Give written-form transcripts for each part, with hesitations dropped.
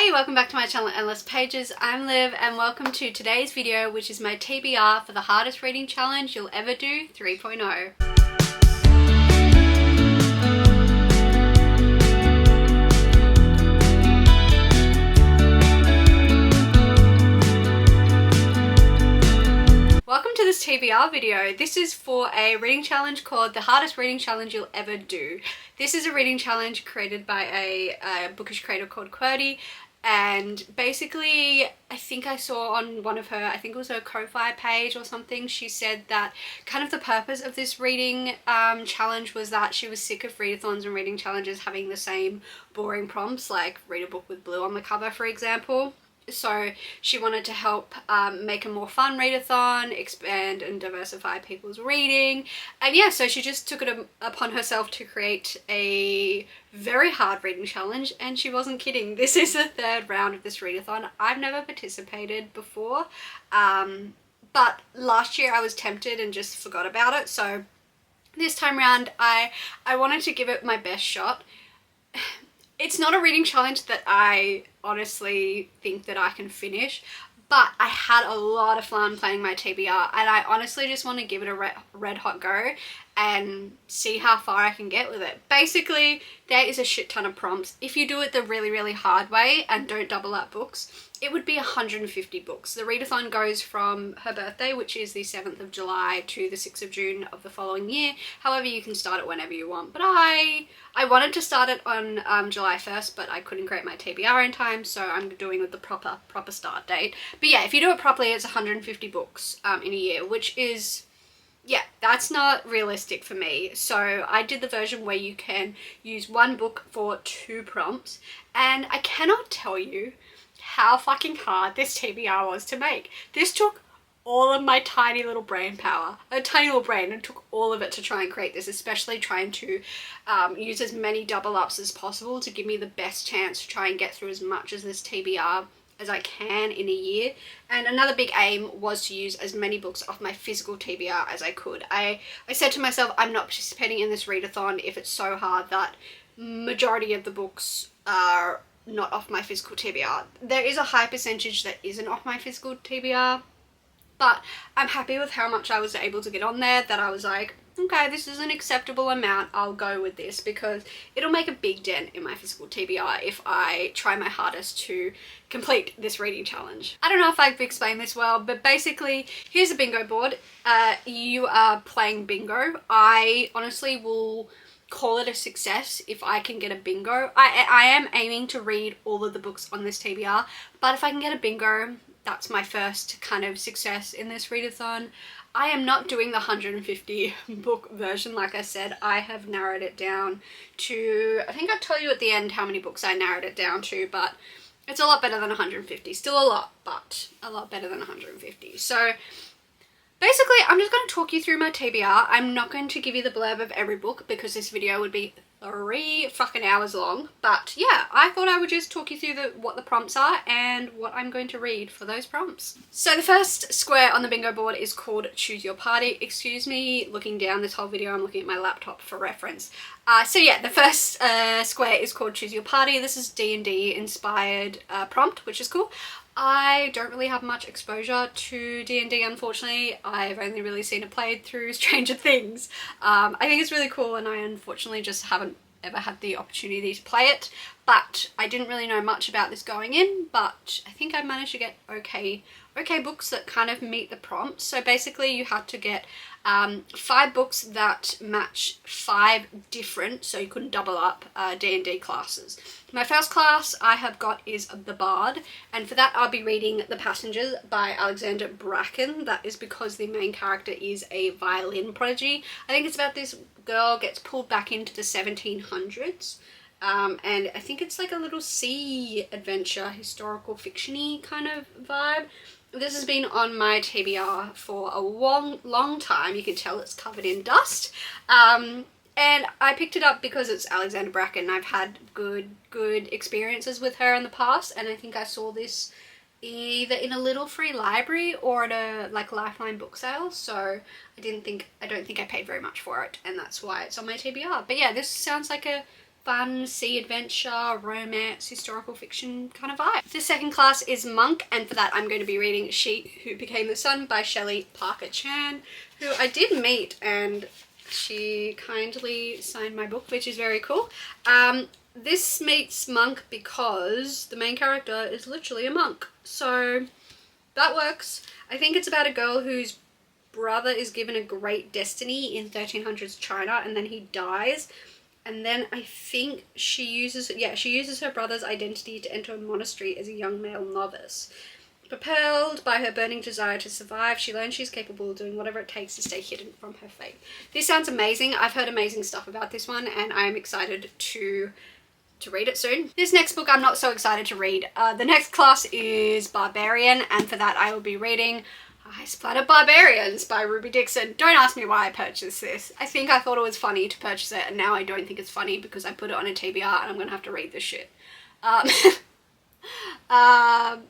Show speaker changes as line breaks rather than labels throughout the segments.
Hey, welcome back to my channel Endless Pages. I'm Liv and welcome to today's video, which is my TBR for the hardest reading challenge you'll ever do 3.0. Welcome to this TBR video. This is for a reading challenge called the hardest reading challenge you'll ever do. This is a reading challenge created by a bookish creator called Hrcyed, and basically I think I saw on one of her, I think it was her Ko-fi page or something, she said that kind of the purpose of this reading challenge was that she was sick of readathons and reading challenges having the same boring prompts, like read a book with blue on the cover, for example. So she wanted to help make a more fun readathon, expand and diversify people's reading, and yeah, so she just took it upon herself to create a very hard reading challenge, and she wasn't kidding. This is the third round of this readathon. I've never participated before, but last year I was tempted and just forgot about it, so this time around I wanted to give it my best shot. It's not a reading challenge that I honestly think that I can finish, but I had a lot of fun playing my TBR, and I honestly just want to give it a red hot go and see how far I can get with it. Basically, there is a shit ton of prompts. If you do it the really hard way and don't double up books, it would be 150 books. The readathon goes from her birthday, which is the 7th of July, to the 6th of June of the following year. However, you can start it whenever you want. But I wanted to start it on July 1st, but I couldn't create my TBR in time, so I'm doing with the proper start date. But yeah, if you do it properly, it's 150 books in a year, which is, yeah, that's not realistic for me. So I did the version where you can use one book for 2 prompts, and I cannot tell you how fucking hard this TBR was to make. This took all of my tiny little brain power, a tiny little brain, and took all of it to try and create this, especially trying to use as many double ups as possible to give me the best chance to try and get through as much of this TBR as I can in a year. And another big aim was to use as many books off my physical TBR as I could. I said to myself, I'm not participating in this readathon if it's so hard that majority of the books are not off my physical TBR. There is a high percentage that isn't off my physical TBR, but I'm happy with how much I was able to get on there, that I was like, okay, this is an acceptable amount, I'll go with this, because it'll make a big dent in my physical TBR if I try my hardest to complete this reading challenge. I don't know if I've explained this well, but basically, here's a bingo board. You are playing bingo. I honestly will call it a success if I can get a bingo. I am aiming to read all of the books on this TBR, but if I can get a bingo, that's my first kind of success in this readathon. I am not doing the 150 book version, like I said. I have narrowed it down to, I think I'll tell you at the end how many books I narrowed it down to, but it's a lot better than 150. Still a lot, but a lot better than 150. So basically, I'm just going to talk you through my TBR. I'm not going to give you the blurb of every book because this video would be 3 fucking hours long. But yeah, I thought I would just talk you through what the prompts are and what I'm going to read for those prompts. So the first square on the bingo board is called Choose Your Party. Excuse me looking down this whole video, I'm looking at my laptop for reference. So yeah, the first square is called Choose Your Party. This is D&D inspired prompt, which is cool. I don't really have much exposure to D&D, unfortunately. I've only really seen it played through Stranger Things. I think it's really cool, and I unfortunately just haven't ever had the opportunity to play it, but I didn't really know much about this going in, but I think I managed to get okay books that kind of meet the prompt. So basically you have to get 5 books that match 5 different, so you couldn't double up, D&D classes. My first class I have got is The Bard, and for that I'll be reading The Passengers by Alexander Bracken. That is because the main character is a violin prodigy. I think it's about this girl gets pulled back into the 1700s. And I think it's like a little sea adventure, historical fiction-y kind of vibe. This has been on my TBR for a long time. You can tell it's covered in dust. And I picked it up because it's Alexander Bracken. I've had good experiences with her in the past, and I think I saw this either in a little free library or at a like Lifeline book sale, so I don't think I paid very much for it, and that's why it's on my TBR. But yeah, this sounds like a fun, sea adventure, romance, historical fiction kind of vibe. The second class is Monk, and for that I'm going to be reading She Who Became the Sun by Shelley Parker Chan, who I did meet, and she kindly signed my book, which is very cool. This meets Monk because the main character is literally a monk, so that works. I think it's about a girl whose brother is given a great destiny in 1300s China, and then he dies, and then I think she uses her brother's identity to enter a monastery as a young male novice. Propelled by her burning desire to survive, she learns she's capable of doing whatever it takes to stay hidden from her fate. This sounds amazing. I've heard amazing stuff about this one, and I'm excited to read it soon. This next book I'm not so excited to read. The next class is Barbarian, and for that I will be reading I Splattered Barbarians by Ruby Dixon. Don't ask me why I purchased this. I think I thought it was funny to purchase it, and now I don't think it's funny because I put it on a TBR and I'm gonna have to read this shit.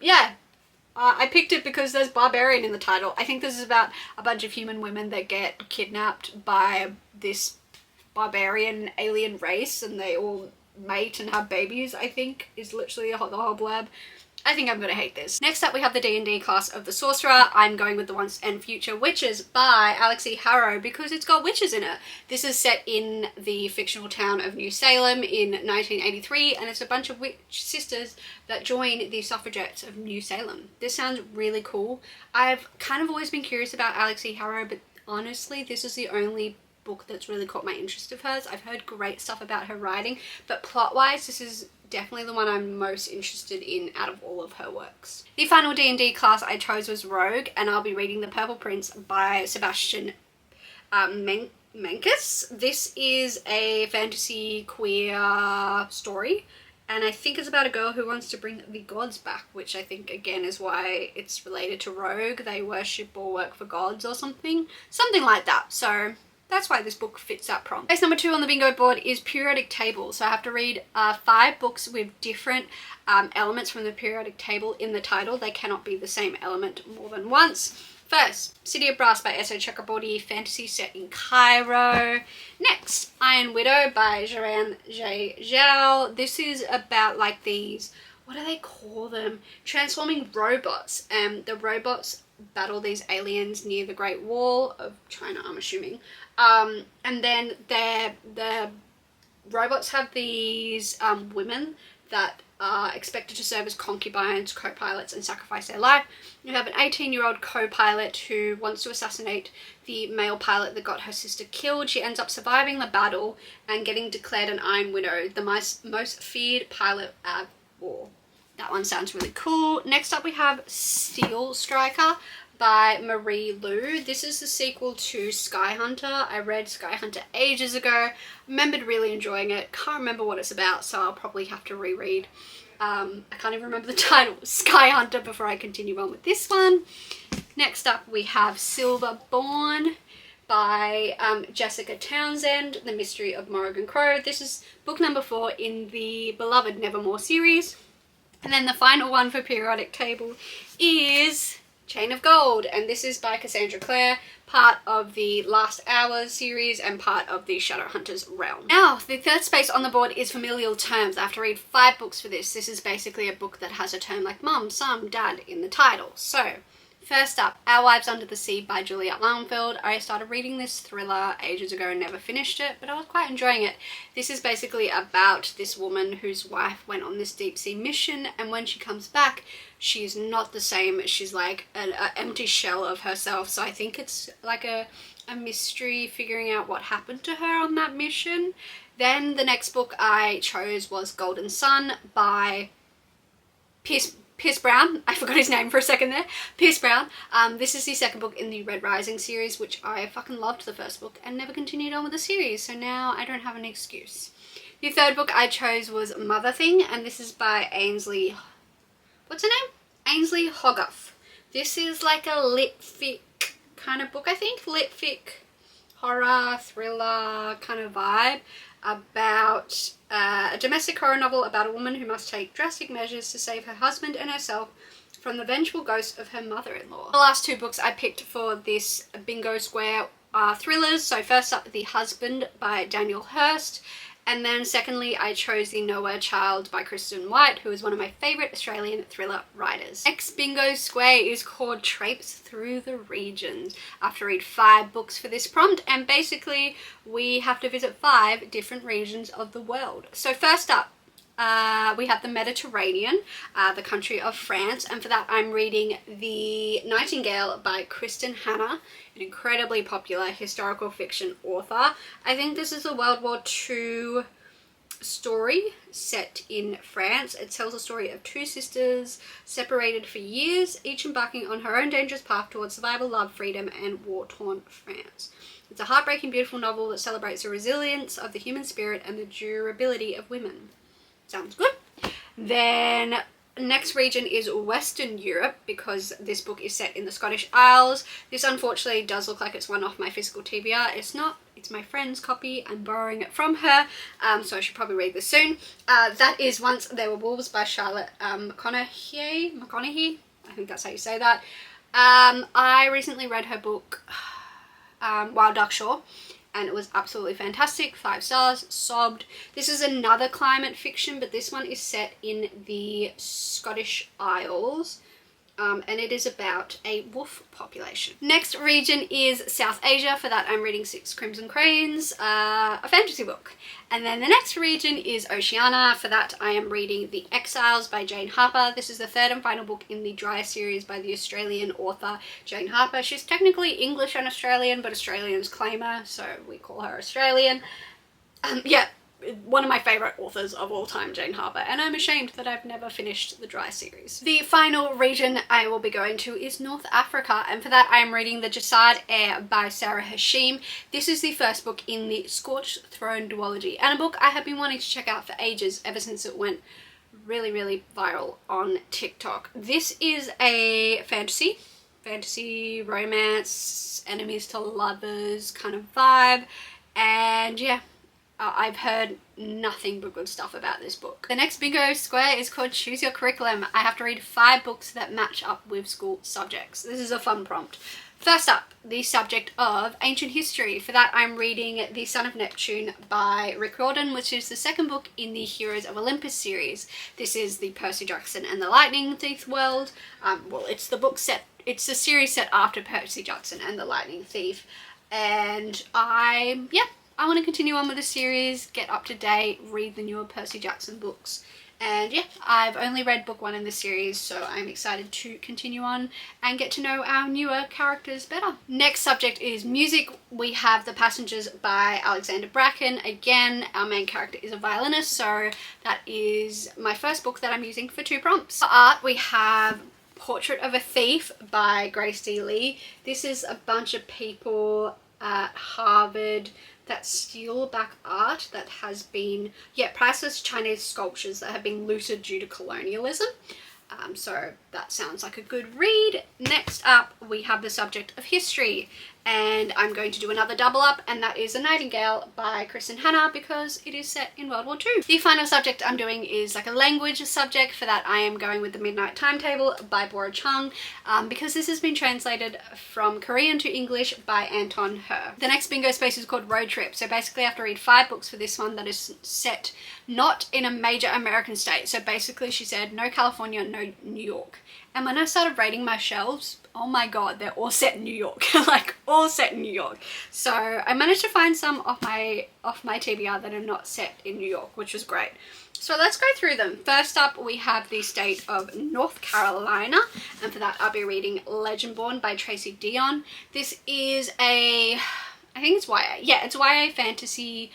Yeah. I picked it because there's barbarian in the title. I think this is about a bunch of human women that get kidnapped by this barbarian alien race, and they all mate and have babies, I think, is literally the whole blurb. I think I'm gonna hate this. Next up we have the D&D class of the Sorcerer. I'm going with the Once and Future Witches by Alexi Harrow because it's got witches in it. This is set in the fictional town of New Salem in 1983, and it's a bunch of witch sisters that join the suffragettes of New Salem. This sounds really cool. I've kind of always been curious about Alexi Harrow, but honestly this is the only book that's really caught my interest of hers. I've heard great stuff about her writing, but plot-wise this is definitely the one I'm most interested in out of all of her works. The final D&D class I chose was Rogue, and I'll be reading The Purple Prince by Sebastian Menkes. This is a fantasy queer story, and I think it's about a girl who wants to bring the gods back, which I think again is why it's related to Rogue. They worship or work for gods or something like that. So that's why this book fits that prompt. Case number 2 on the bingo board is periodic table. So I have to read 5 books with different elements from the periodic table in the title. They cannot be the same element more than once. First, City of Brass by S.O. Chakraborty, fantasy set in Cairo. Next, Iron Widow by Jiran J. Zhao. This is about like these, what do they call them? Transforming robots. The robots battle these aliens near the Great Wall of China, I'm assuming. And then the robots have these women that are expected to serve as concubines, co-pilots, and sacrifice their life. You have an 18-year-old co-pilot who wants to assassinate the male pilot that got her sister killed. She ends up surviving the battle and getting declared an Iron Widow, the most feared pilot at war. That one sounds really cool. Next up we have Steel Striker by Marie Lu. This is the sequel to Sky Hunter. I read Sky Hunter ages ago. Remembered really enjoying it. Can't remember what it's about, so I'll probably have to reread. I can't even remember the title, Sky Hunter, before I continue on with this one. Next up we have Silver Born by Jessica Townsend, The Mystery of Morrigan Crow. This is book number 4 in the beloved Nevermore series. And then the final one for periodic table is Chain of Gold, and this is by Cassandra Clare, part of the Last Hours series and part of the Shadowhunters realm. Now, the third space on the board is familial terms. I have to read 5 books for this. This is basically a book that has a term like mum, son, dad in the title. So, first up, Our Wives Under the Sea by Juliet Longfield. I started reading this thriller ages ago and never finished it, but I was quite enjoying it. This is basically about this woman whose wife went on this deep sea mission, and when she comes back, she's not the same. She's like an empty shell of herself. So I think it's like a mystery figuring out what happened to her on that mission. Then the next book I chose was Golden Sun by Pierce Brown. I forgot his name for a second there. Pierce Brown. This is the second book in the Red Rising series, which I fucking loved the first book and never continued on with the series, so now I don't have an excuse. The third book I chose was Mother Thing, and this is by Ainsley... what's her name? Ainsley Hogarth. This is like a lit fic kind of book, I think. Lit fic, horror, thriller kind of vibe about a domestic horror novel about a woman who must take drastic measures to save her husband and herself from the vengeful ghost of her mother-in-law. The last 2 books I picked for this bingo square are thrillers. So first up, The Husband by Daniel Hurst, And then secondly, I chose The Nowhere Child by Kristen White, who is one of my favourite Australian thriller writers. Next bingo square is called Traipse Through the Regions. I have to read 5 books for this prompt, and basically we have to visit 5 different regions of the world. So first up, we have the Mediterranean, the country of France, and for that I'm reading The Nightingale by Kristen Hanna, an incredibly popular historical fiction author. I think this is a World War II story set in France. It tells a story of 2 sisters separated for years, each embarking on her own dangerous path towards survival, love, freedom, and war-torn France. It's a heartbreaking, beautiful novel that celebrates the resilience of the human spirit and the durability of women. Sounds good. Then next region is Western Europe, because this book is set in the Scottish Isles. This unfortunately does look like it's one off my physical TBR. It's not. It's my friend's copy. I'm borrowing it from her, so I should probably read this soon. That is Once There Were Wolves by Charlotte McConaughey. I think that's how you say that. I recently read her book, Wild Duck Shore, and it was absolutely fantastic. 5 stars, sobbed. This is another climate fiction, but this one is set in the Scottish Isles, and it is about a wolf population. Next region is South Asia. For that I'm reading 6 Crimson Cranes, a fantasy book. And then the next region is Oceania. For that I am reading The Exiles by Jane Harper. This is the 3rd and final book in the Dry series by the Australian author Jane Harper. She's technically English and Australian, but Australians claim her, so we call her Australian. Yeah, one of my favourite authors of all time, Jane Harper, and I'm ashamed that I've never finished the Dry series. The final region I will be going to is North Africa, and for that I am reading The Hrcyed Heir by Sarah Hashim. This is the first book in the Scorched Throne duology, and a book I have been wanting to check out for ages, ever since it went really viral on TikTok. This is a fantasy romance, enemies to lovers kind of vibe, and yeah, I've heard nothing but good stuff about this book. The next bingo square is called Choose Your Curriculum. I have to read 5 books that match up with school subjects. This is a fun prompt. First up, the subject of ancient history. For that I'm reading The Son of Neptune by Rick Riordan, which is the 2nd book in the Heroes of Olympus series. This is the Percy Jackson and the Lightning Thief world. Well, it's the series set after Percy Jackson and the Lightning Thief. And I want to continue on with the series, get up to date, read the newer Percy Jackson books. And yeah, I've only read book 1 in the series, so I'm excited to continue on and get to know our newer characters better. Next subject is music. We have The Passengers by Alexander Bracken. Again, our main character is a violinist, so that is my first book that I'm using for 2 prompts. For art, we have Portrait of a Thief by Grace D. Lee. This is a bunch of people at Harvard that steal back art that has been, priceless Chinese sculptures that have been looted due to colonialism. So that sounds like a good read. Next up, we have the subject of history, and I'm going to do another double up, and that is The Nightingale by Kristen Hanna, because it is set in World War II. The final subject I'm doing is like a language subject. For that I am going with The Midnight Timetable by Bora Chung, because this has been translated from Korean to English by Anton Her. The next bingo space is called Road Trip. So basically I have to read 5 books for this one that is set not in a major American state. So basically she said no California, no New York. And when I started rating my shelves, oh my god, they're all set in New York. Like, all set in New York. So I managed to find some off my TBR that are not set in New York, which was great. So let's go through them. First up, we have the state of North Carolina, and for that I'll be reading Legendborn by Tracy Dion. This is I think it's YA. Yeah, it's YA fantasy,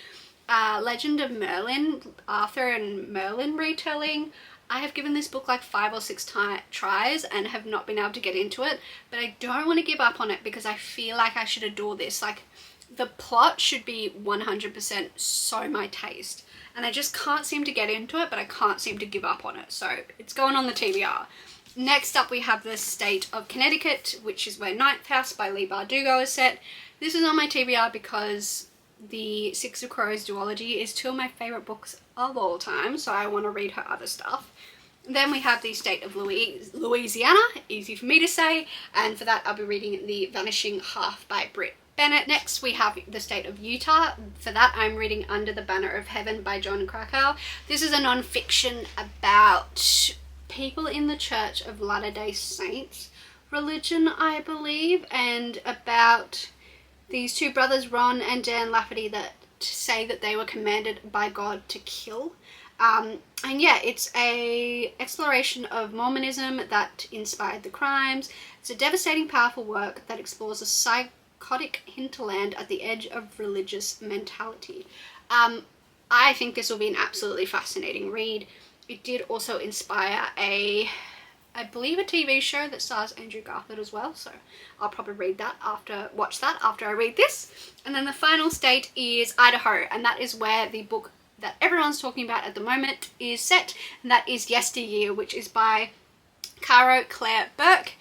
Legend of Merlin, Arthur and Merlin retelling. I have given this book like 5 or 6 tries and have not been able to get into it, but I don't want to give up on it because I feel like I should adore this. Like, the plot should be 100% so my taste, and I just can't seem to get into it, but I can't seem to give up on it, so it's going on the TBR. Next up we have the state of Connecticut, which is where Ninth House by Leigh Bardugo is set. This is on my TBR because the Six of Crows duology is 2 of my favourite books of all time, so I want to read her other stuff. Then we have the state of Louisiana, easy for me to say, and for that I'll be reading The Vanishing Half by Britt Bennett. Next we have The State of Utah. For that I'm reading Under the Banner of Heaven by John Krakauer. This is a non-fiction about people in the Church of Latter-day Saints religion, I believe, and about these two brothers, Ron and Dan Lafferty, that say that they were commanded by God to kill. And yeah, it's a exploration of Mormonism that inspired the crimes. It's a devastating, powerful work that explores a psychotic hinterland at the edge of religious mentality. I think this will be an absolutely fascinating read. It did also inspire I believe a TV show that stars Andrew Garfield as well, so I'll probably watch that after I read this. And then the final state is Idaho, and that is where the book that everyone's talking about at the moment is set, and that is Yesteryear, which is by Caro Claire Burke.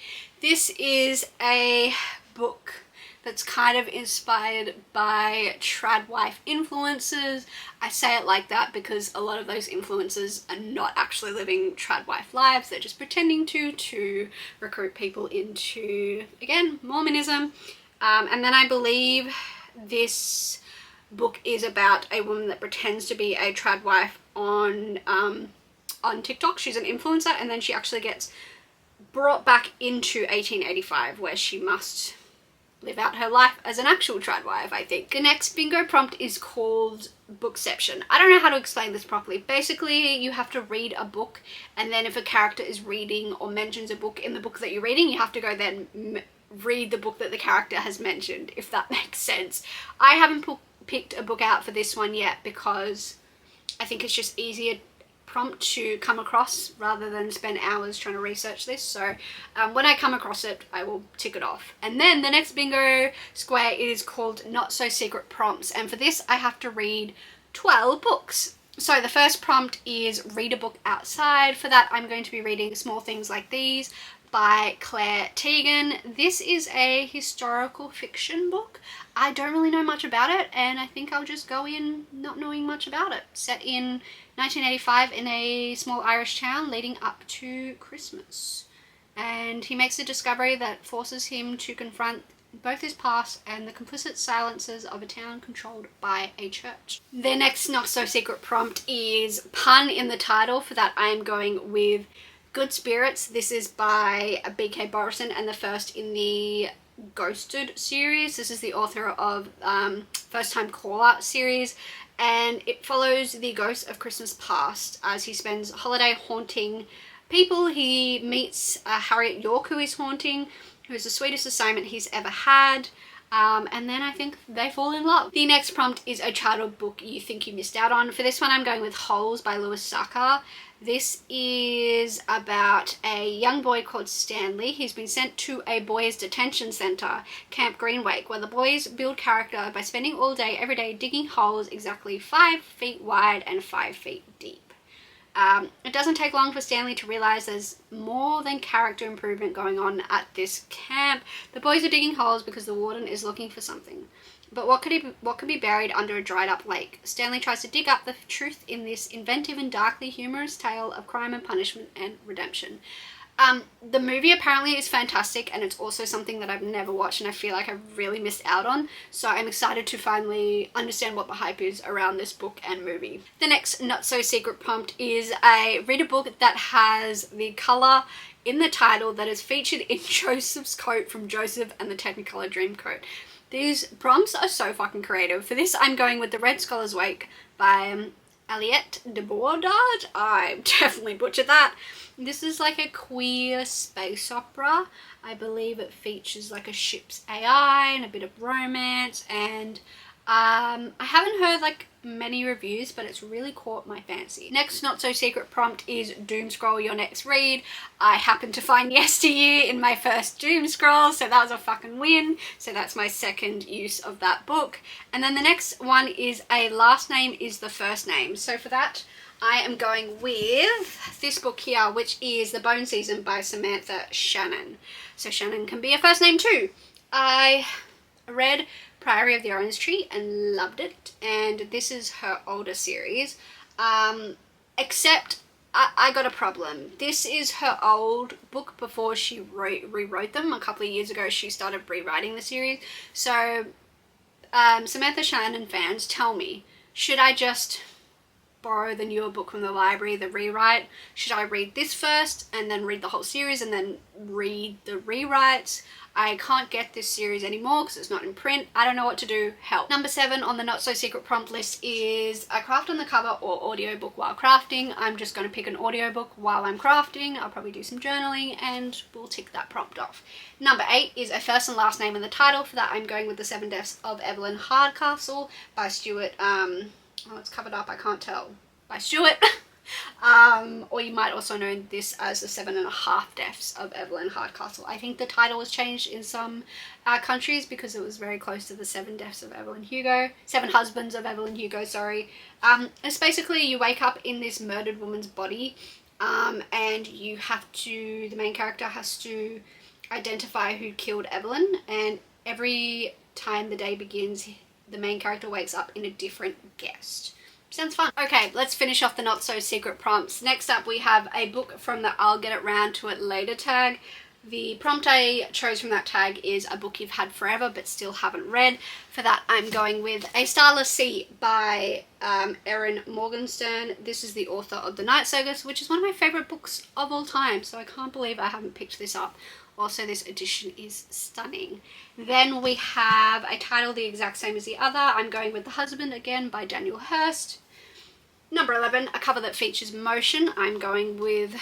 This is a book that's kind of inspired by tradwife influences. I say it like that because a lot of those influences are not actually living tradwife lives. They're just pretending to recruit people into, again, Mormonism. And then I believe this book is about a woman that pretends to be a tradwife on TikTok. She's an influencer, and then she actually gets brought back into 1885, where she must live out her life as an actual tradwife, I think. The next bingo prompt is called Bookception. I don't know how to explain this properly. Basically, you have to read a book, and then if a character is reading or mentions a book in the book that you're reading, you have to go then read the book that the character has mentioned, if that makes sense. I haven't picked a book out for this one yet because I think it's just easier prompt to come across rather than spend hours trying to research this. So when I come across it, I will tick it off. And then the next bingo square is called Not So Secret Prompts, and for this I have to read 12 books. So the first prompt is read a book outside. For that I'm going to be reading Small Things Like These by Claire Teigen. This is a historical fiction book. I don't really know much about it, and I think I'll just go in not knowing much about it. Set in 1985 in a small Irish town leading up to Christmas. And he makes a discovery that forces him to confront both his past and the complicit silences of a town controlled by a church. The next not so secret prompt is pun in the title. For that I am going with Good Spirits. This is by B.K. Borison and the first in the Ghosted series. This is the author of First Time Caller series, and it follows the ghost of Christmas past as he spends holiday haunting people. He meets Harriet York, who is haunting, who is the sweetest assignment he's ever had. And then I think they fall in love. The next prompt is a childhood book you think you missed out on. For this one I'm going with Holes by Louis Sachar. This is about a young boy called Stanley. He's been sent to a boys' detention centre, Camp Greenwake, where the boys build character by spending all day, every day, digging holes exactly 5 feet wide and 5 feet deep. It doesn't take long for Stanley to realise there's more than character improvement going on at this camp. The boys are digging holes because the warden is looking for something. But what could be buried under a dried up lake? Stanley tries to dig up the truth in this inventive and darkly humorous tale of crime and punishment and redemption. The movie apparently is fantastic, and it's also something that I've never watched and I feel like I've really missed out on. So I'm excited to finally understand what the hype is around this book and movie. The next not so secret prompt is read a book that has the colour in the title that is featured in Joseph's coat from Joseph and the Technicolor Dreamcoat. These prompts are so fucking creative. For this I'm going with The Red Scholar's Wake by Aliette de Bourdard. I definitely butchered that. This is like a queer space opera. I believe it features like a ship's AI and a bit of romance, and I haven't heard like many reviews, but it's really caught my fancy. Next not so secret prompt is doom scroll your next read. I happened to find Yesteryear in my first doom scroll, so that was a fucking win. So that's my second use of that book. And then the next one is a last name is the first name. So for that I am going with this book here, which is The Bone Season by Samantha Shannon. So Shannon can be a first name too. I read Priory of the Orange Tree and loved it, and this is her older series, except I got a problem. This is her old book before she rewrote them. A couple of years ago she started rewriting the series, so Samantha Shannon fans, tell me, should I just borrow the newer book from the library, the rewrite? Should I read this first and then read the whole series and then read the rewrites? I can't get this series anymore because it's not in print. I don't know what to do. Help. Number 7 on the not so secret prompt list is a craft on the cover or audiobook while crafting. I'm just going to pick an audiobook while I'm crafting. I'll probably do some journaling and we'll tick that prompt off. Number 8 is a first and last name in the title. For that I'm going with The 7 Deaths of Evelyn Hardcastle by Stuart, oh it's covered up, I can't tell, by Stuart. Or you might also know this as The 7.5 Deaths of Evelyn Hardcastle. I think the title was changed in some countries because it was very close to The 7 Deaths of Evelyn Hugo. 7 Husbands of Evelyn Hugo, sorry. It's basically you wake up in this murdered woman's body, and you have to, the main character has to identify who killed Evelyn, and every time the day begins, the main character wakes up in a different guest. Sounds fun. Okay, let's finish off the not so secret prompts. Next up we have a book from the I'll get it round to it later tag. The prompt I chose from that tag is a book you've had forever but still haven't read. For that I'm going with A Starless Sea by Erin Morgenstern. This is the author of The Night Circus, which is one of my favourite books of all time, so I can't believe I haven't picked this up. Also, this edition is stunning. Then we have a title the exact same as the other. I'm going with The Husband again by Daniel Hurst. Number 11, a cover that features motion. I'm going with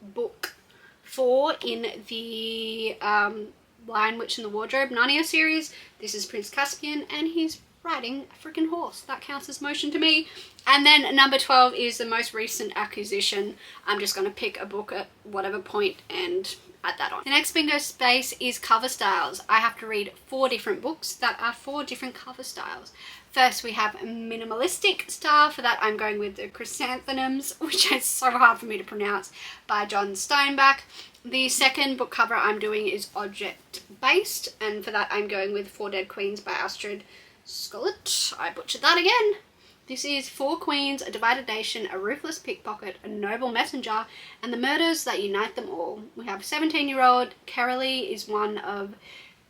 book 4 in the Lion, Witch and the Wardrobe Narnia series. This is Prince Caspian and he's riding a freaking horse. That counts as motion to me. And then number 12 is the most recent acquisition. I'm just going to pick a book at whatever point and add that on. The next bingo space is cover styles. I have to read 4 different books that are 4 different cover styles. First we have a minimalistic style. For that I'm going with The Chrysanthemums, which is so hard for me to pronounce, by John Steinbeck. The second book cover I'm doing is object based, and for that I'm going with 4 Dead Queens by Astrid Scarlett. I butchered that again. This is 4 queens, a divided nation, a ruthless pickpocket, a noble messenger, and the murders that unite them all. We have 17-year-old Carolee is one of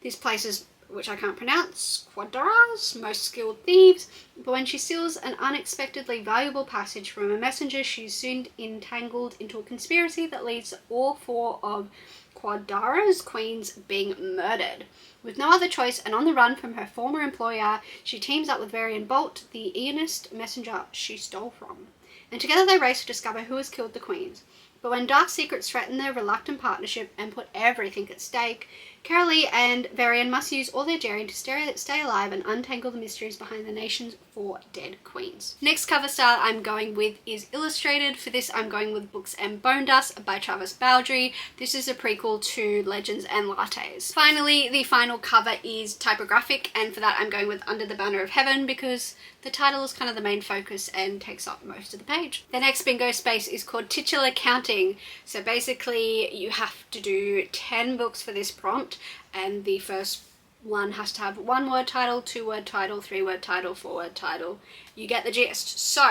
this place's, which I can't pronounce, Quadara's most skilled thieves, but when she steals an unexpectedly valuable passage from a messenger, she's soon entangled into a conspiracy that leads to all 4 of Quadara's queens being murdered. With no other choice and on the run from her former employer, she teams up with Varian Bolt, the Eonist messenger she stole from. And together they race to discover who has killed the queens. But when dark secrets threaten their reluctant partnership and put everything at stake, Carolee and Varian must use all their daring to stay alive and untangle the mysteries behind the nation's 4 dead queens. Next cover style I'm going with is illustrated. For this I'm going with Books and Bone Dust by Travis Baldry. This is a prequel to Legends and Lattes. Finally, the final cover is typographic, and for that I'm going with Under the Banner of Heaven because the title is kind of the main focus and takes up most of the page. The next bingo space is called titular counting. So basically you have to do 10 books for this prompt, and the first one has to have 1-word title, 2-word title, 3-word title, 4-word title. You get the gist. So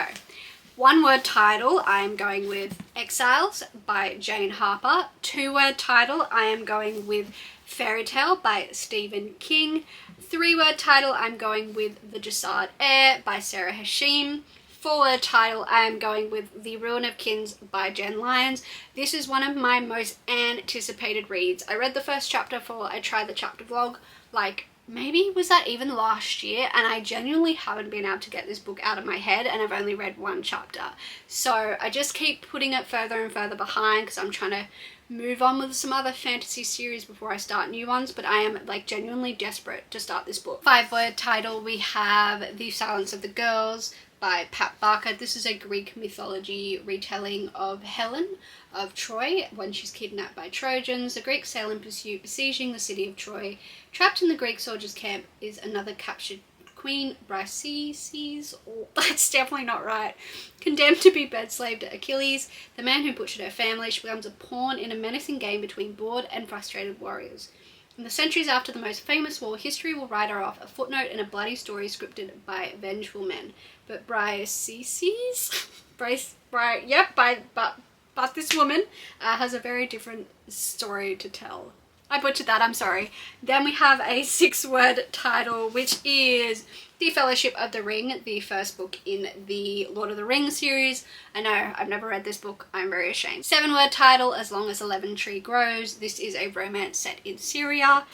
1-word title I am going with Exiles by Jane Harper. 2-word title I am going with Fairy Tale by Stephen King. 3-word title I'm going with The Jasad Heir by Sarah Hashim. 4-word title I am going with The Ruin of Kins by Jen Lyons. This is one of my most anticipated reads. I read the first chapter for I Tried the Chapter vlog, like maybe was that even last year, and I genuinely haven't been able to get this book out of my head, and I've only read 1 chapter. So I just keep putting it further and further behind because I'm trying to move on with some other fantasy series before I start new ones, but I am like genuinely desperate to start this book. 5-word title we have The Silence of the Girls by Pat Barker. This is a Greek mythology retelling of Helen of Troy when she's kidnapped by Trojans. The Greeks sail in pursuit, besieging the city of Troy. Trapped in the Greek soldiers' camp is another captured queen, Briseis, or that's definitely not right, condemned to be bed-slave to Achilles, the man who butchered her family. She becomes a pawn in a menacing game between bored and frustrated warriors. In the centuries after the most famous war, history will write her off, a footnote in a bloody story scripted by vengeful men. But but this woman has a very different story to tell. I butchered that, I'm sorry. Then we have a 6-word title, which is The Fellowship of the Ring, the first book in the Lord of the Rings series. I know, I've never read this book, I'm very ashamed. 7-word title, As Long as the Levin Tree Grows. This is a romance set in Syria.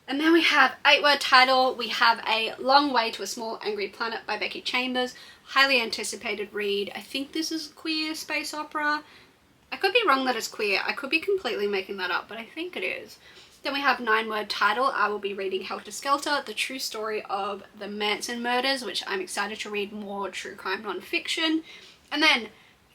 And then we have 8-word title, we have A Long Way to a Small Angry Planet by Becky Chambers. Highly anticipated read. I think this is queer space opera. I could be wrong that it's queer, I could be completely making that up, but I think it is. Then we have 9-word title, I will be reading Helter Skelter, the true story of the Manson murders, which I'm excited to read more true crime non-fiction. And then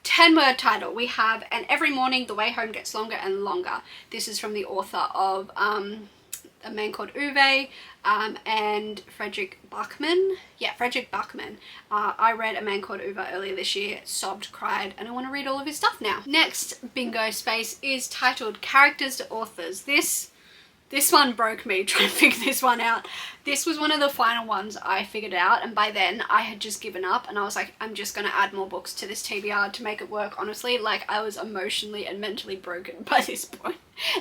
10-word title, we have And Every Morning the Way Home Gets Longer and Longer. This is from the author of A Man Called Uwe and Frederick Bachman. Yeah, Frederick Bachman. I read A Man Called Uwe earlier this year, sobbed, cried, and I want to read all of his stuff now. Next bingo space is titled Characters to Authors. This one broke me trying to figure this one out. This was one of the final ones I figured out, and by then I had just given up and I was like, I'm just going to add more books to this TBR to make it work, honestly. Like, I was emotionally and mentally broken by this point.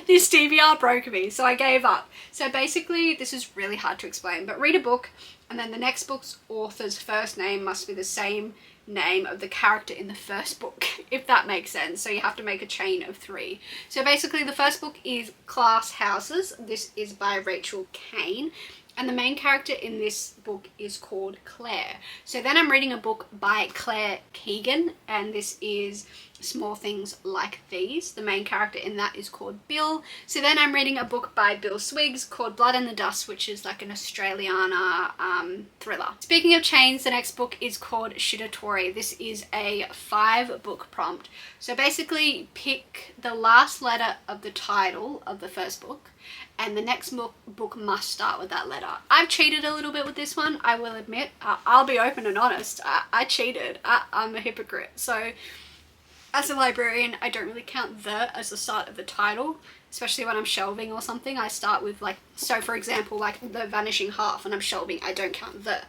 This TBR broke me, so I gave up. So basically, this is really hard to explain, but read a book and then the next book's author's first name must be the same name of the character in the first book, if that makes sense. So you have to make a chain of 3. So basically the first book is Class Houses. This is by Rachel Kane, and the main character in this book is called Claire. So then I'm reading a book by Claire Keegan, and this is Small Things Like These. The main character in that is called Bill. So then I'm reading a book by Bill Swiggs called Blood in the Dust, which is like an Australiana thriller. Speaking of chains, the next book is called Shiratori. This is a 5-book prompt. So basically pick the last letter of the title of the first book, and the next book must start with that letter. I've cheated a little bit with this one, I will admit. I'll be open and honest. I cheated. I'm a hypocrite. So as a librarian, I don't really count the as the start of the title, especially when I'm shelving or something. I start with like, so for example, like The Vanishing Half, and I'm shelving, I don't count the.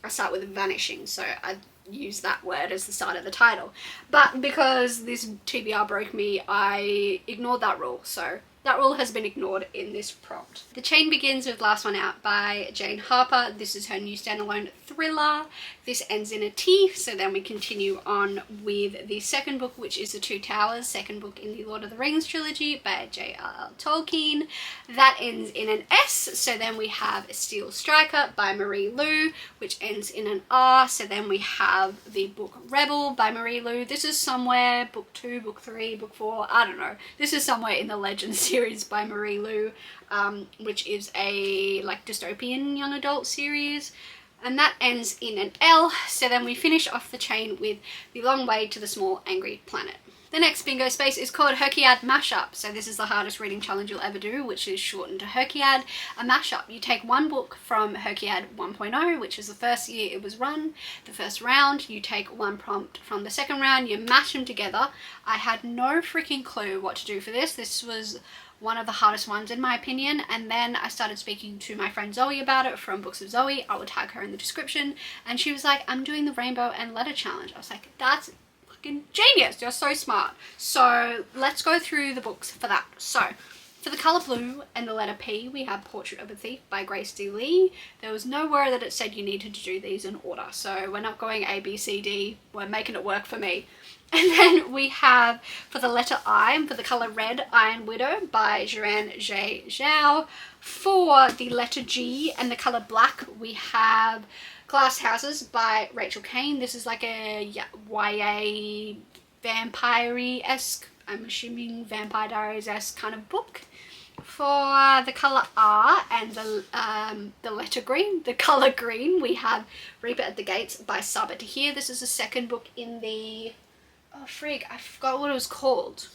I start with vanishing, so I use that word as the start of the title. But because this TBR broke me, I ignored that rule, so that rule has been ignored in this prompt. The chain begins with Last One Out by Jane Harper. This is her new standalone thriller. This ends in a T, so then we continue on with the second book, which is The Two Towers, second book in the Lord of the Rings trilogy by J.R.R. Tolkien. That ends in an S, so then we have Steel Striker by Marie Lu, which ends in an R, so then we have the book Rebel by Marie Lu. This is somewhere, book 2, book 3, book 4, I don't know. This is somewhere in the Legends series by Marie Lu, which is a like dystopian young adult series. And that ends in an L, so then we finish off the chain with The Long Way to the Small Angry Planet. The next bingo space is called Hrcyed Mashup. So this is the hardest reading challenge you'll ever do, which is shortened to Hrcyed, a mashup. You take one book from Hrcyed 1.0, which is the first year it was run, the first round. You take one prompt from the second round, you mash them together. I had no freaking clue what to do for this. This was one of the hardest ones in my opinion, and then I started speaking to my friend Zoe about it from Books of Zoe. I will tag her in the description, and she was like, I'm doing the Rainbow and Letter Challenge. I was like, that's fucking genius, you're so smart. So let's go through the books for that. So for the colour blue and the letter P, we have Portrait of a Thief by Grace D. Lee. There was nowhere that it said you needed to do these in order, so we're not going A, B, C, D, we're making it work for me. And then we have, for the letter I, and for the colour red, Iron Widow by Jiran J. Zhao. For the letter G and the colour black, we have Glass Houses by Rachel Kane. This is like a YA vampire-esque, I'm assuming Vampire Diaries-esque kind of book. For the colour R and the letter green, the colour green, we have Reaper at the Gates by Saba Tahir. This is the second book in the... Oh frig, I forgot what it was called.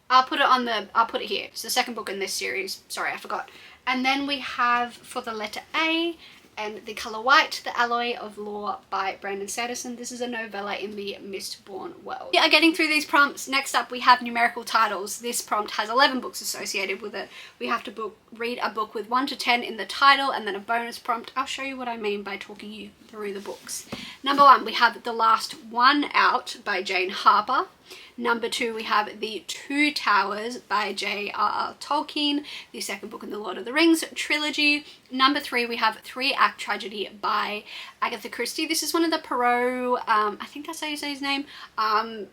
I'll put it here. It's the second book in this series. Sorry, I forgot. And then we have for the letter A and the colour white, The Alloy of Law by Brandon Sanderson. This is a novella in the Mistborn world. We are getting through these prompts. Next up we have numerical titles. This prompt has 11 books associated with it. We have to read a book with 1 to 10 in the title, and then a bonus prompt. I'll show you what I mean by talking you through the books. Number 1, we have The Last One Out by Jane Harper. Number 2, we have The Two Towers by J.R.R. Tolkien, the second book in the Lord of the Rings trilogy. Number 3, we have Three Act Tragedy by Agatha Christie. This is one of the Poirot, I think that's how you say his name,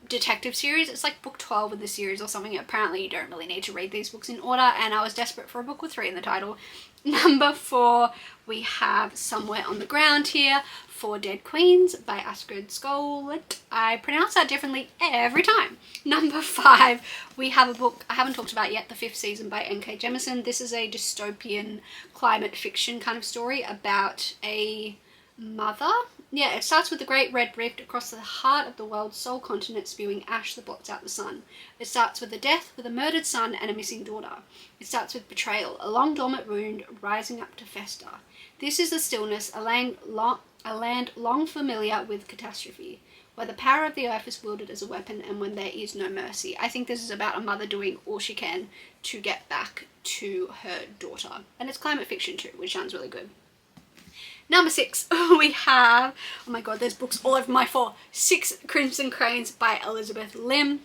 detective series. It's like book 12 of the series or something. Apparently you don't really need to read these books in order, and I was desperate for a book with 3 in the title. Number 4, we have Somewhere on the Ground here, Four Dead Queens by Astrid Skollet. I pronounce that differently every time. Number 5, we have a book I haven't talked about yet, The Fifth Season by N.K. Jemisin. This is a dystopian climate fiction kind of story about a mother. Yeah, it starts with the Great Red Rift across the heart of the world's sole continent, spewing ash that blots out the sun. It starts with a death, with a murdered son and a missing daughter. It starts with betrayal, a long dormant wound rising up to fester. This is the stillness, a land long familiar with catastrophe, where the power of the earth is wielded as a weapon and when there is no mercy. I think this is about a mother doing all she can to get back to her daughter. And it's climate fiction too, which sounds really good. Number 6, we have, oh my god, there's books all over my floor, 6 Crimson Cranes by Elizabeth Lim.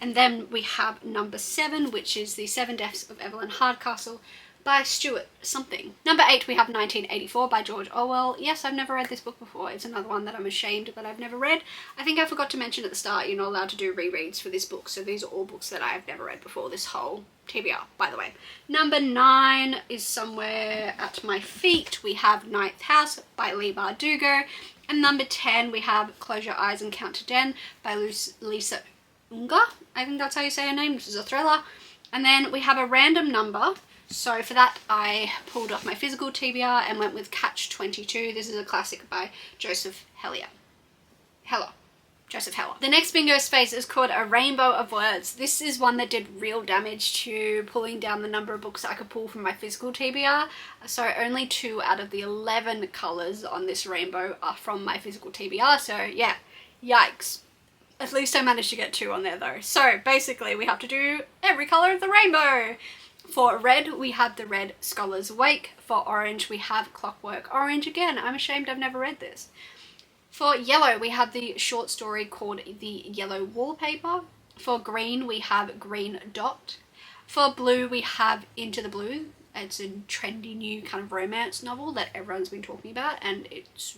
And then we have number 7, which is The Seven Deaths of Evelyn Hardcastle by Stuart something. Number 8, we have 1984 by George Orwell. Yes, I've never read this book before. It's another one that I'm ashamed that I've never read. I think I forgot to mention at the start, you're not allowed to do rereads for this book, so these are all books that I have never read before, this whole TBR, by the way. Number 9 is somewhere at my feet. We have Ninth House by Leigh Bardugo. And number 10, we have Close Your Eyes and Count to 10 by Lisa Ungar. I think that's how you say her name. This is a thriller. And then we have a random number. So for that, I pulled off my physical TBR and went with Catch 22. This is a classic by Joseph Heller. Joseph Heller. The next bingo space is called A Rainbow of Words. This is one that did real damage to pulling down the number of books I could pull from my physical TBR. So only 2 out of the 11 colours on this rainbow are from my physical TBR. So yeah, yikes. At least I managed to get 2 on there though. So basically we have to do every colour of the rainbow. For red, we have The Red Scholar's Wake. For orange, we have Clockwork Orange. Again, I'm ashamed I've never read this. For yellow, we have the short story called The Yellow Wallpaper. For green, we have Green Dot. For blue, we have Into the Blue. It's a trendy new kind of romance novel that everyone's been talking about, and it's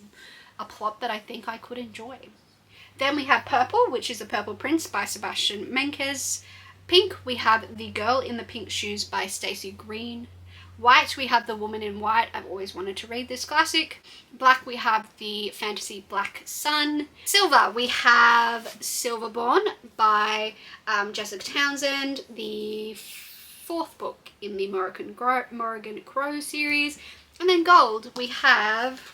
a plot that I think I could enjoy. Then we have purple, which is The Purple Prince by Sebastian Menkes. Pink, we have The Girl in the Pink Shoes by Stacey Green. White, we have The Woman in White. I've always wanted to read this classic. Black, we have the fantasy Black Sun. Silver, we have Silverborn by Jessica Townsend, the 4th book in the Morrigan Crow series. And then gold, we have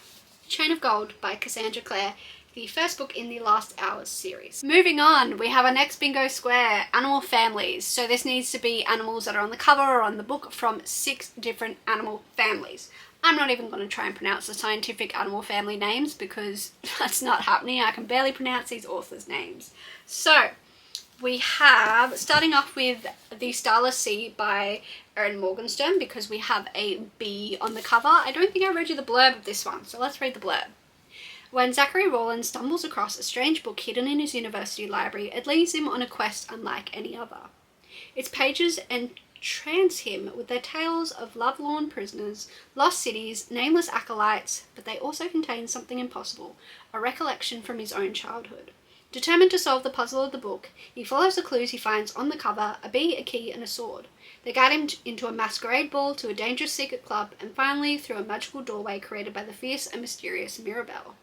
Chain of Gold by Cassandra Clare, the 1st book in the Last Hours series. Moving on, we have our next bingo square, animal families. So this needs to be animals that are on the cover or on the book from 6 different animal families. I'm not even going to try and pronounce the scientific animal family names because that's not happening. I can barely pronounce these authors' names. So we have, starting off with The Starless Sea by Erin Morgenstern, because we have a bee on the cover. I don't think I read you the blurb of this one, so let's read the blurb. When Zachary Rawlins stumbles across a strange book hidden in his university library, it leads him on a quest unlike any other. Its pages entrance him with their tales of love-lorn prisoners, lost cities, nameless acolytes, but they also contain something impossible, a recollection from his own childhood. Determined to solve the puzzle of the book, he follows the clues he finds on the cover, a bee, a key, and a sword. They guide him into a masquerade ball, to a dangerous secret club, and finally through a magical doorway created by the fierce and mysterious Mirabelle.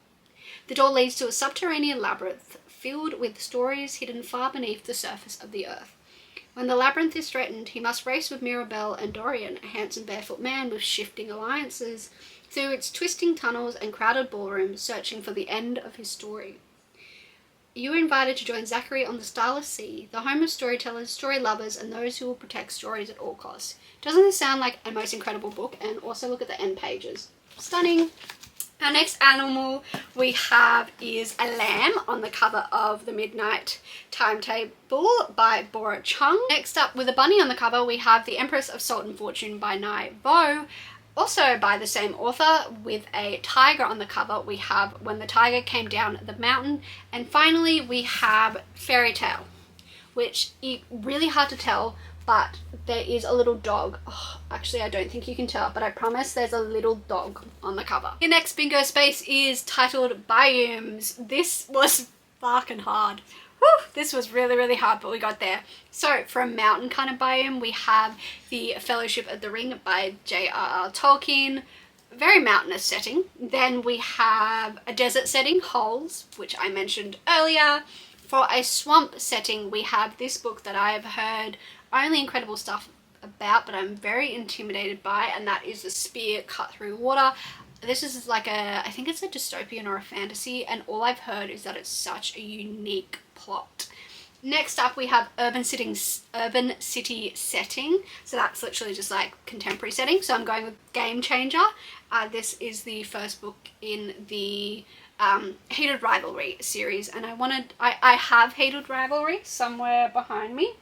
The door leads to a subterranean labyrinth filled with stories hidden far beneath the surface of the earth. When the labyrinth is threatened, he must race with Mirabelle and Dorian, a handsome barefoot man with shifting alliances, through its twisting tunnels and crowded ballrooms, searching for the end of his story. You are invited to join Zachary on the Starless Sea, the home of storytellers, story lovers, and those who will protect stories at all costs. Doesn't this sound like a most incredible book? And also look at the end pages. Stunning! Our next animal we have is a lamb on the cover of The Midnight Timetable by Bora Chung. Next up, with a bunny on the cover, we have The Empress of Salt and Fortune by Nai Vo. Also by the same author, with a tiger on the cover, we have When the Tiger Came Down the Mountain. And finally, we have Fairy Tale which is really hard to tell, but there is a little dog. Oh, actually, I don't think you can tell, but I promise there's a little dog on the cover. Your next bingo space is titled Biomes. This was fucking hard. Whew, this was really, really hard, but we got there. So for a mountain kind of biome, we have the Fellowship of the Ring by J.R.R. Tolkien. Very mountainous setting. Then we have a desert setting, Holes, which I mentioned earlier. For a swamp setting, we have this book that I have heard only incredible stuff about, but I'm very intimidated by, and that is The Spear Cut Through Water. This is like I think it's a dystopian or a fantasy, and all I've heard is that it's such a unique plot. Next up, we have urban city setting. So that's literally just like contemporary setting. So I'm going with Game Changer. This is the first book in the Heated Rivalry series, and I have Heated Rivalry somewhere behind me.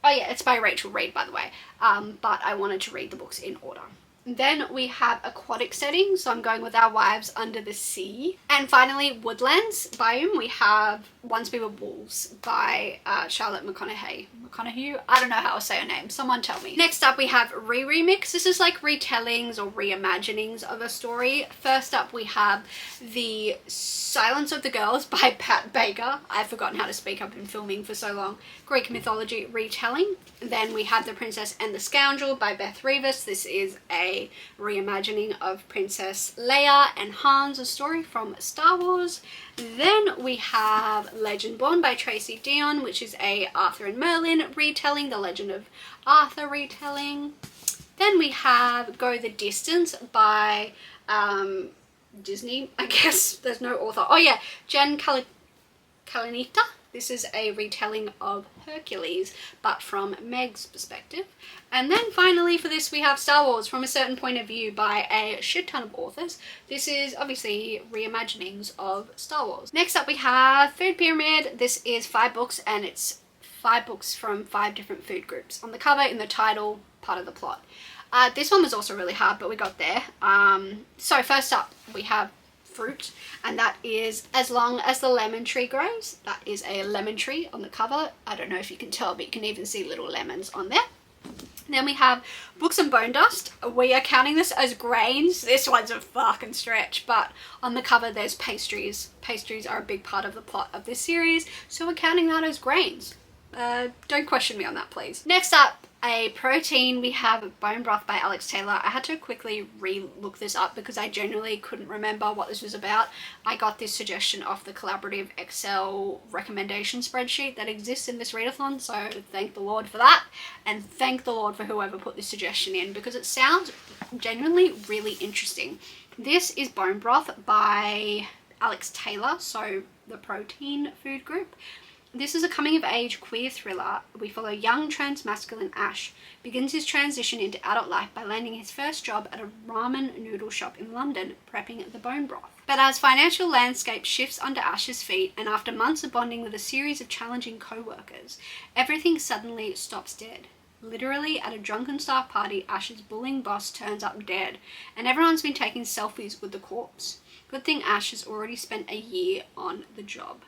Oh yeah, it's by Rachel Reed, by the way, but I wanted to read the books in order. Then we have aquatic setting, so I'm going with Our Wives Under the Sea. And finally, woodlands biome, we have Once We Were Wolves by Charlotte McConaughey. I don't know how to say her name, someone tell me. Next up, we have Remix. This is like retellings or reimaginings of a story. First up, we have The Silence of the Girls by Pat Baker. I've forgotten how to speak, I've been filming for so long. Greek mythology retelling. Then we have The Princess and the Scoundrel by Beth Revis. This is a reimagining of Princess Leia and Han's, a story from Star Wars. Then we have Legend Born by Tracy Dion, which is a Arthur and Merlin retelling, the Legend of Arthur retelling. Then we have Go the Distance by Disney, I guess. There's no author. Oh yeah, Jen Kalinita. This is a retelling of Hercules, but from Meg's perspective. And then finally for this we have Star Wars from a Certain Point of View by a shit ton of authors. This is obviously reimaginings of Star Wars. Next up we have Food Pyramid. This is 5 books, and it's 5 books from 5 different food groups. On the cover, in the title, part of the plot. This one was also really hard, but we got there. So first up we have fruit, and that is As Long as the Lemon Tree Grows. That is a lemon tree on the cover. I don't know if you can tell, but you can even see little lemons on there. Then we have Books and Bone Dust. We are counting this as grains. This one's a fucking stretch, but on the cover there's pastries. Pastries are a big part of the plot of this series, so we're counting that as grains. Don't question me on that, please. Next up, a protein, we have Bone Broth by Alex Taylor. I had to quickly re-look this up because I genuinely couldn't remember what this was about. I got this suggestion off the collaborative Excel recommendation spreadsheet that exists in this readathon, so thank the Lord for that, and thank the Lord for whoever put this suggestion in, because it sounds genuinely really interesting. This is Bone Broth by Alex Taylor, so the protein food group. This is a coming-of-age queer thriller. We follow young trans-masculine Ash begins his transition into adult life by landing his first job at a ramen noodle shop in London, prepping the bone broth. But as financial landscape shifts under Ash's feet, and after months of bonding with a series of challenging co-workers, everything suddenly stops dead. Literally, at a drunken staff party, Ash's bullying boss turns up dead, and everyone's been taking selfies with the corpse. Good thing Ash has already spent a year on the job.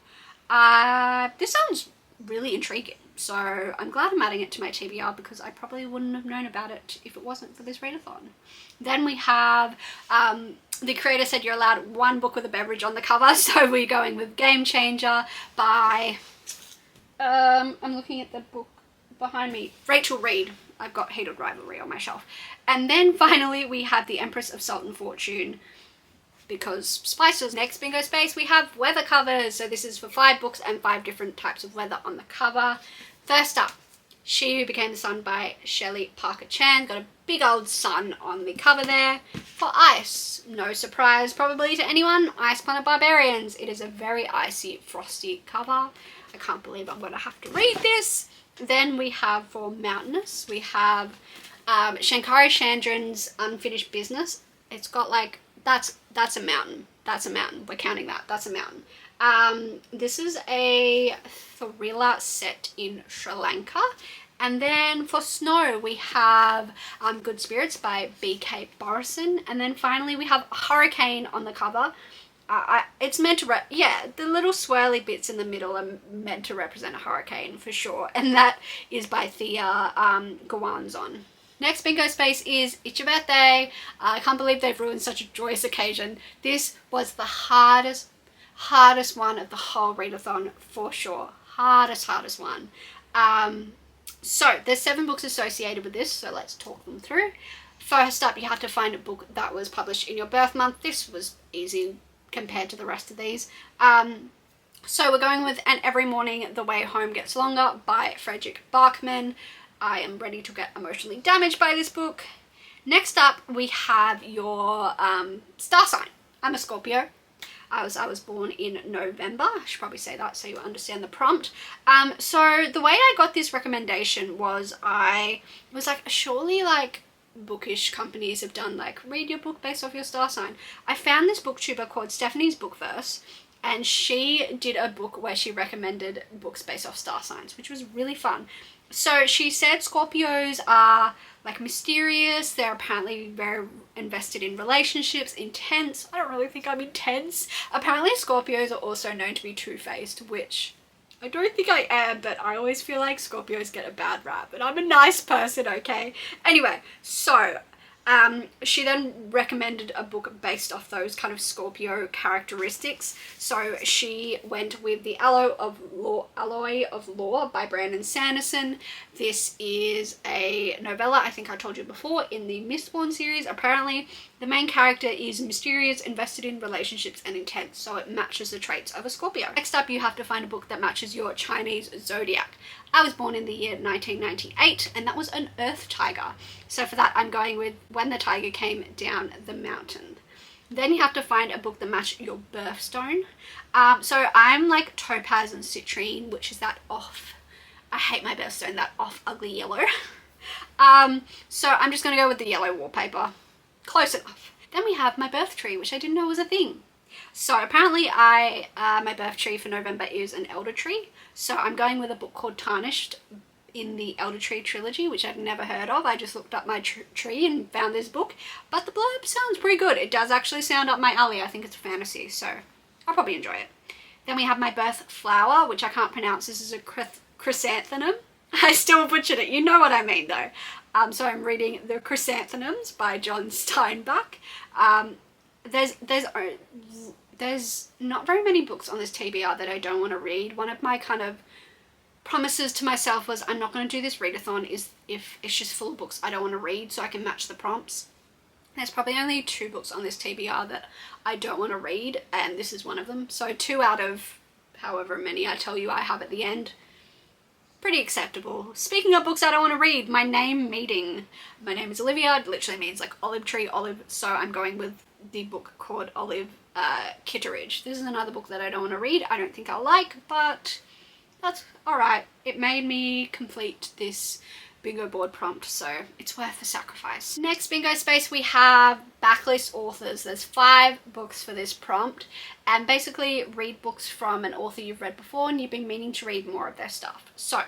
This sounds really intriguing, so I'm glad I'm adding it to my TBR, because I probably wouldn't have known about it if it wasn't for this readathon. Then we have, the creator said you're allowed 1 book with a beverage on the cover, so we're going with Game Changer by, I'm looking at the book behind me, Rachel Reed. I've got Heated Rivalry on my shelf. And then finally we have The Empress of Salt and Fortune, because spices. Next bingo space, we have weather covers. So this is for 5 books and 5 different types of weather on the cover. First up, She Who Became the Sun by Shelley Parker Chan. Got a big old sun on the cover there. For ice, no surprise probably to anyone, Ice Planet Barbarians. It is a very icy, frosty cover. I can't believe I'm going to have to read this. Then we have for mountainous, we have Shankari Chandran's Unfinished Business. It's got like, that's a mountain. That's a mountain. We're counting that. That's a mountain. This is a thriller set in Sri Lanka. And then for snow, we have Good Spirits by B.K. Borison. And then finally, we have Hurricane on the cover. it's meant to, yeah, the little swirly bits in the middle are meant to represent a hurricane for sure. And that is by Thea Gawanzon. Next bingo space is It's Your Birthday. I can't believe they've ruined such a joyous occasion. This was the hardest one of the whole readathon for sure. Hardest one. So there's 7 books associated with this, so let's talk them through. First up, you have to find a book that was published in your birth month. This was easy compared to the rest of these. So we're going with And Every Morning the Way Home Gets Longer by Frederick Bachman. I am ready to get emotionally damaged by this book. Next up, we have your star sign. I'm a Scorpio. I was born in November. I should probably say that so you understand the prompt. So the way I got this recommendation was I was like, surely like bookish companies have done like read your book based off your star sign. I found this booktuber called Stephanie's Bookverse, and she did a book where she recommended books based off star signs, which was really fun. So she said Scorpios are like mysterious. They're apparently very invested in relationships, intense. I don't really think I'm intense. Apparently Scorpios are also known to be two-faced, which I don't think I am, but I always feel like Scorpios get a bad rap, and I'm a nice person, okay? Anyway, so she then recommended a book based off those kind of Scorpio characteristics. So she went with The Alloy of Law by Brandon Sanderson. This is a novella, I think I told you before, in the Mistborn series. Apparently the main character is mysterious, invested in relationships, and intense, so it matches the traits of a Scorpio. Next up, you have to find a book that matches your Chinese zodiac. I was born in the year 1998, and that was an earth tiger. So for that, I'm going with When the Tiger Came Down the Mountain. Then you have to find a book that matches your birthstone. So I'm like topaz and citrine, which is that off, I hate my birthstone, that off ugly yellow. So I'm just going to go with the yellow wallpaper. Close enough. Then we have my birth tree, which I didn't know was a thing. So apparently my birth tree for November is an elder tree. So I'm going with a book called Tarnished in the Elder Tree trilogy, which I've never heard of. I just looked up my tree and found this book, but the blurb sounds pretty good. It does actually sound up my alley. I think it's fantasy, so I'll probably enjoy it. Then we have my birth flower, which I can't pronounce. This is a chrysanthemum. I still butchered it. You know what I mean though. So I'm reading The Chrysanthemums by John Steinbeck. There's not very many books on this TBR that I don't want to read. One of my kind of promises to myself was I'm not going to do this readathon is if it's just full of books I don't want to read, so I can match the prompts. There's probably only 2 books on this TBR that I don't want to read, and this is one of them. So 2 out of however many I tell you I have at the end. Pretty acceptable. Speaking of books I don't want to read, my name meeting. My name is Olivia. It literally means like olive tree, olive. So I'm going with the book called Olive Kitteridge. This is another book that I don't want to read. I don't think I'll like, but that's alright. It made me complete this bingo board prompt, so it's worth the sacrifice. Next bingo space we have backlist authors. There's 5 books for this prompt, and basically read books from an author you've read before and you've been meaning to read more of their stuff. So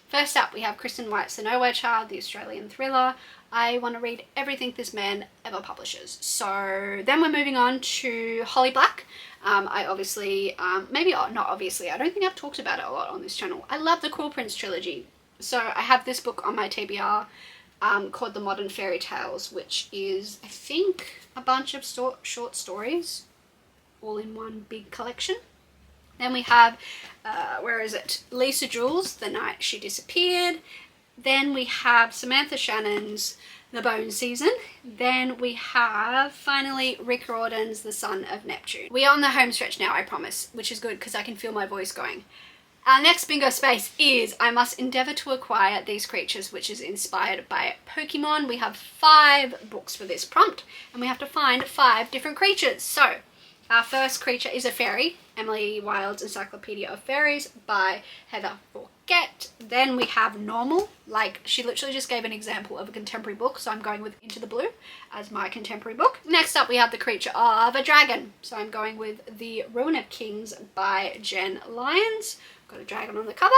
first up we have Kristen White's The Nowhere Child, the Australian thriller. I want to read everything this man ever publishes. So then we're moving on to Holly Black. I obviously, maybe not obviously, I don't think I've talked about it a lot on this channel. I love the Cruel Prince trilogy. So I have this book on my TBR called The Modern Fairy Tales, which is, I think, a bunch of short stories all in one big collection. Then we have, where is it? Lisa Jules, The Night She Disappeared. Then we have Samantha Shannon's The Bone Season. Then we have, finally, Rick Riordan's The Son of Neptune. We are on the home stretch now, I promise, which is good because I can feel my voice going. Our next bingo space is I must endeavour to acquire these creatures, which is inspired by Pokemon. We have 5 books for this prompt, and we have to find 5 different creatures. So our first creature is a fairy, Emily Wilde's Encyclopedia of Fairies by Heather Forget. Then we have normal, like she literally just gave an example of a contemporary book, so I'm going with Into the Blue as my contemporary book. Next up we have the creature of a dragon, so I'm going with The Ruin of Kings by Jen Lyons. Got a dragon on the cover.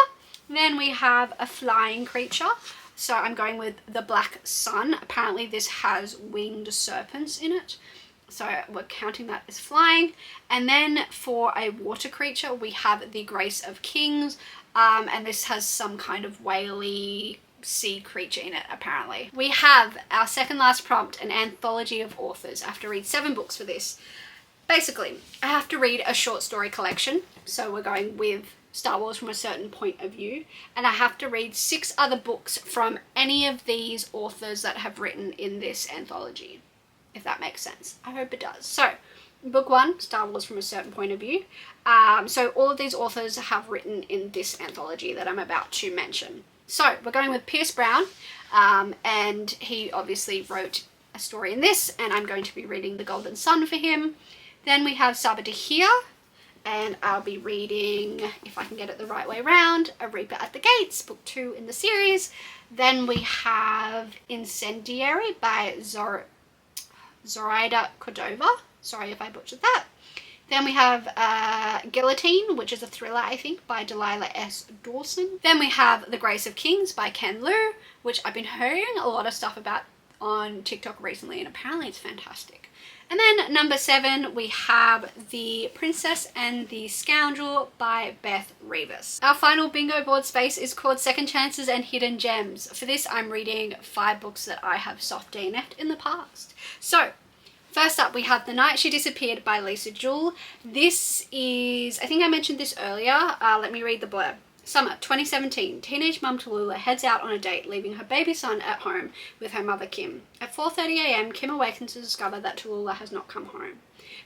Then we have a flying creature, so I'm going with The Black Sun. Apparently this has winged serpents in it. So we're counting that as flying. And then for a water creature, we have the Grace of Kings. And this has some kind of whaley sea creature in it, apparently. We have our second last prompt, an anthology of authors. I have to read 7 books for this. Basically, I have to read a short story collection. So we're going with Star Wars from a certain point of view. And I have to read 6 other books from any of these authors that have written in this anthology, if that makes sense. I hope it does. So, book 1, Star Wars from a certain point of view. So all of these authors have written in this anthology that I'm about to mention. So we're going with Pierce Brown, and he obviously wrote a story in this, and I'm going to be reading The Golden Sun for him. Then we have Sabaa Tahir, and I'll be reading, if I can get it the right way around, A Reaper at the Gates, book 2 in the series. Then we have Incendiary by Zoraida Cordova. Sorry if I butchered that. Then we have Guillotine, which is a thriller, I think, by Delilah S. Dawson. Then we have The Grace of Kings by Ken Liu, which I've been hearing a lot of stuff about on TikTok recently, and apparently it's fantastic. And then number 7, we have The Princess and the Scoundrel by Beth Revis. Our final bingo board space is called Second Chances and Hidden Gems. For this, I'm reading 5 books that I have soft DNF'd in the past. So, first up, we have The Night She Disappeared by Lisa Jewell. This is, I think I mentioned this earlier. Let me read the blurb. Summer 2017, teenage mum Tallulah heads out on a date, leaving her baby son at home with her mother Kim. At 4:30 a.m, Kim awakens to discover that Tallulah has not come home.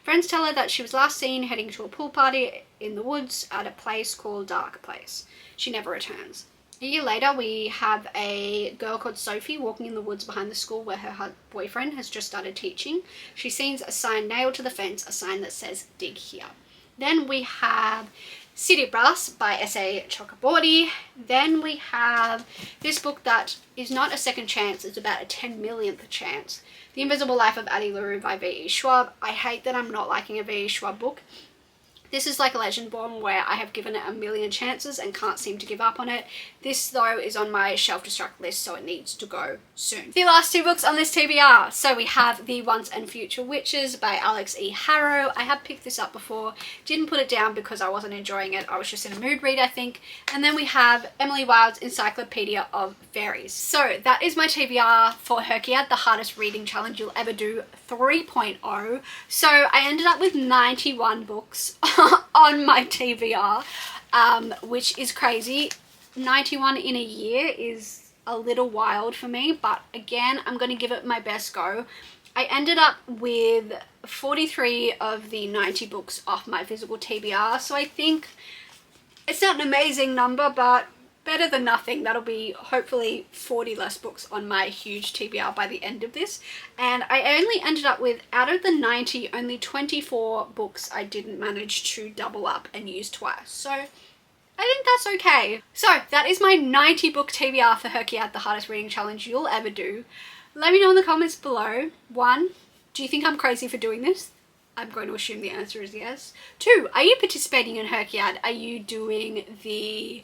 Friends tell her that she was last seen heading to a pool party in the woods at a place called Dark Place. She never returns. A year later, we have a girl called Sophie walking in the woods behind the school where her boyfriend has just started teaching. She sees a sign nailed to the fence, a sign that says, "Dig here." Then we have City Brass by S.A. Chakraborty. Then we have this book that is not a second chance, it's about a 10 millionth chance. The Invisible Life of Addie LaRue by V.E. Schwab. I hate that I'm not liking a V.E. Schwab book. This is like Legendborn, where I have given it a million chances and can't seem to give up on it. This, though, is on my shelf destruct list, so it needs to go soon. The last 2 books on this TBR. So we have The Once and Future Witches by Alex E. Harrow. I have picked this up before, didn't put it down because I wasn't enjoying it. I was just in a mood read, I think. And then we have Emily Wilde's Encyclopedia of Fairies. So that is my TBR for Hrcyed, the hardest reading challenge you'll ever do 3.0. So I ended up with 91 books on my TBR, which is crazy. 91 in a year is a little wild for me, but again, I'm going to give it my best go. I ended up with 43 of the 90 books off my physical TBR, so I think it's not an amazing number, but better than nothing. That'll be hopefully 40 less books on my huge TBR by the end of this. And I only ended up with, out of the 90, only 24 books I didn't manage to double up and use twice. So I think that's okay. So that is my 90 book TBR for Hrcyed, the hardest reading challenge you'll ever do. Let me know in the comments below. 1, do you think I'm crazy for doing this? I'm going to assume the answer is yes. 2, are you participating in Hrcyed? Are you doing the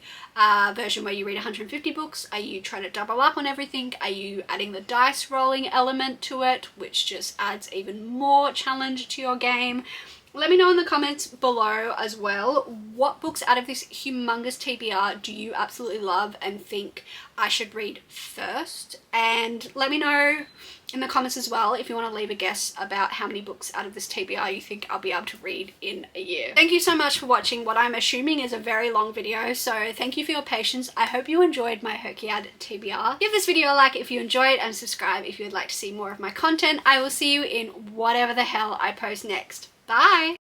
version where you read 150 books? Are you trying to double up on everything? Are you adding the dice rolling element to it, which just adds even more challenge to your game? Let me know in the comments below as well, what books out of this humongous TBR do you absolutely love and think I should read first? And let me know in the comments as well if you want to leave a guess about how many books out of this TBR you think I'll be able to read in a year. Thank you so much for watching what I'm assuming is a very long video, so thank you for your patience. I hope you enjoyed my Hrcyed TBR. Give this video a like if you enjoyed and subscribe if you would like to see more of my content. I will see you in whatever the hell I post next. Bye!